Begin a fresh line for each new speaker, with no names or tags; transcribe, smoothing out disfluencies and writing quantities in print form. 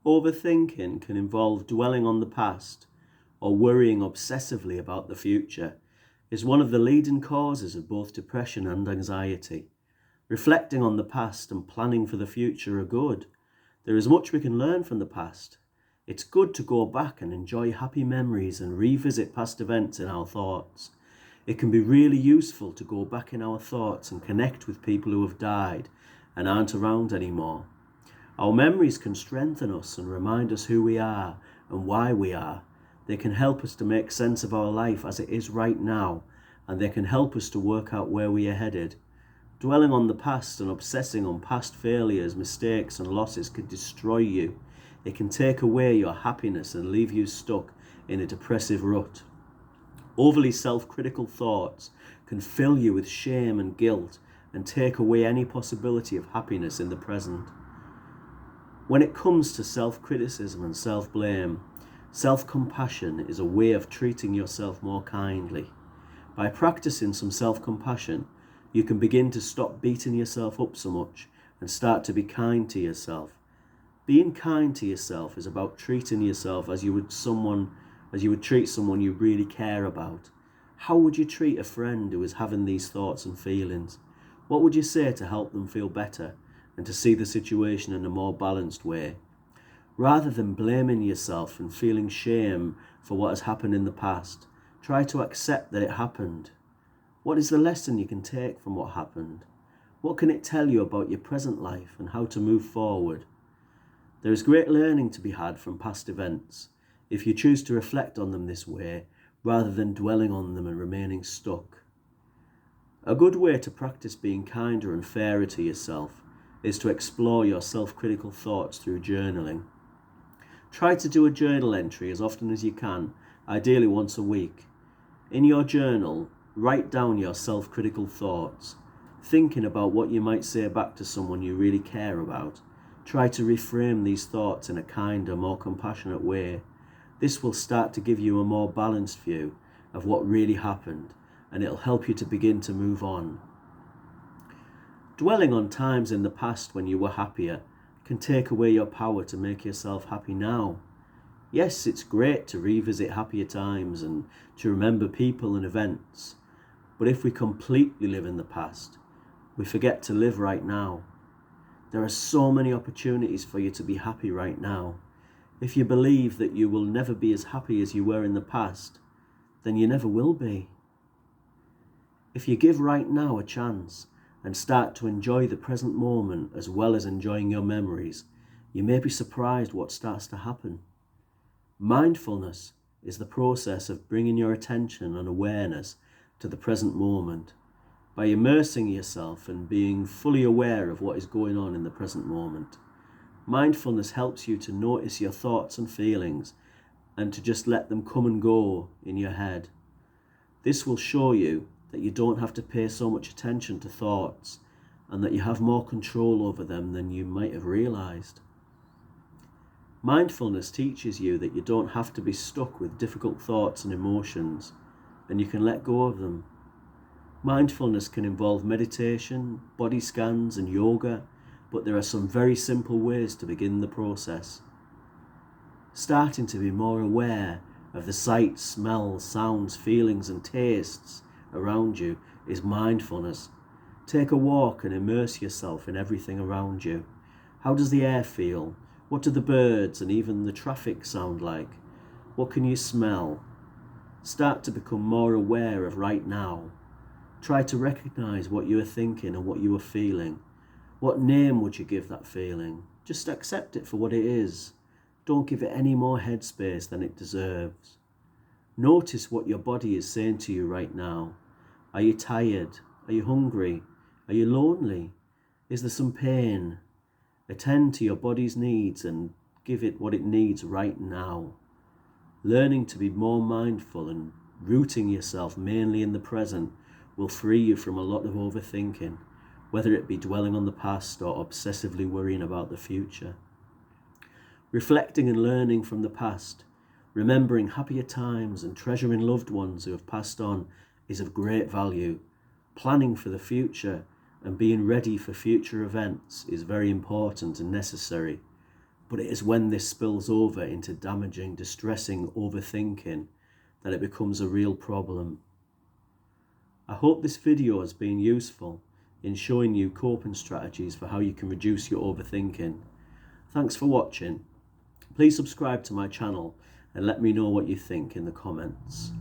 Overthinking can involve dwelling on the past or worrying obsessively about the future. Is one of the leading causes of both depression and anxiety. Reflecting on the past and planning for the future are good. There is much we can learn from the past. It's good to go back and enjoy happy memories and revisit past events in our thoughts. It can be really useful to go back in our thoughts and connect with people who have died and aren't around anymore. Our memories can strengthen us and remind us who we are and why we are. They can help us to make sense of our life as it is right now, and they can help us to work out where we are headed. Dwelling on the past and obsessing on past failures, mistakes and losses can destroy you. It can take away your happiness and leave you stuck in a depressive rut. Overly self-critical thoughts can fill you with shame and guilt and take away any possibility of happiness in the present. When it comes to self-criticism and self-blame, self-compassion is a way of treating yourself more kindly. By practicing some self-compassion, you can begin to stop beating yourself up so much and start to be kind to yourself. Being kind to yourself is about treating yourself as you would treat someone you really care about. How would you treat a friend who is having these thoughts and feelings? What would you say to help them feel better and to see the situation in a more balanced way? Rather than blaming yourself and feeling shame for what has happened in the past, try to accept that it happened. What is the lesson you can take from what happened? What can it tell you about your present life and how to move forward? There is great learning to be had from past events if you choose to reflect on them this way, rather than dwelling on them and remaining stuck. A good way to practice being kinder and fairer to yourself is to explore your self-critical thoughts through journaling. Try to do a journal entry as often as you can, ideally once a week. In your journal, write down your self-critical thoughts, thinking about what you might say back to someone you really care about. Try to reframe these thoughts in a kinder, more compassionate way. This will start to give you a more balanced view of what really happened, and it'll help you to begin to move on. Dwelling on times in the past when you were happier can take away your power to make yourself happy now. Yes, it's great to revisit happier times and to remember people and events, but if we completely live in the past, we forget to live right now. There are so many opportunities for you to be happy right now. If you believe that you will never be as happy as you were in the past, then you never will be. If you give right now a chance and start to enjoy the present moment as well as enjoying your memories, you may be surprised what starts to happen. Mindfulness is the process of bringing your attention and awareness to the present moment. By immersing yourself and being fully aware of what is going on in the present moment. Mindfulness helps you to notice your thoughts and feelings and to just let them come and go in your head. This will show you that you don't have to pay so much attention to thoughts and that you have more control over them than you might have realized. Mindfulness teaches you that you don't have to be stuck with difficult thoughts and emotions, and you can let go of them. Mindfulness can involve meditation, body scans and yoga, but there are some very simple ways to begin the process. Starting to be more aware of the sights, smells, sounds, feelings and tastes around you is mindfulness. Take a walk and immerse yourself in everything around you. How does the air feel? What do the birds and even the traffic sound like? What can you smell? Start to become more aware of right now. Try to recognize what you are thinking and what you are feeling. What name would you give that feeling? Just accept it for what it is. Don't give it any more headspace than it deserves. Notice what your body is saying to you right now. Are you tired? Are you hungry? Are you lonely? Is there some pain? Attend to your body's needs and give it what it needs right now. Learning to be more mindful and rooting yourself mainly in the present will free you from a lot of overthinking, whether it be dwelling on the past or obsessively worrying about the future. Reflecting and learning from the past, remembering happier times and treasuring loved ones who have passed on is of great value. Planning for the future and being ready for future events is very important and necessary. But it is when this spills over into damaging, distressing overthinking that it becomes a real problem. I hope this video has been useful in showing you coping strategies for how you can reduce your overthinking. Thanks for watching. Please subscribe to my channel and let me know what you think in the comments.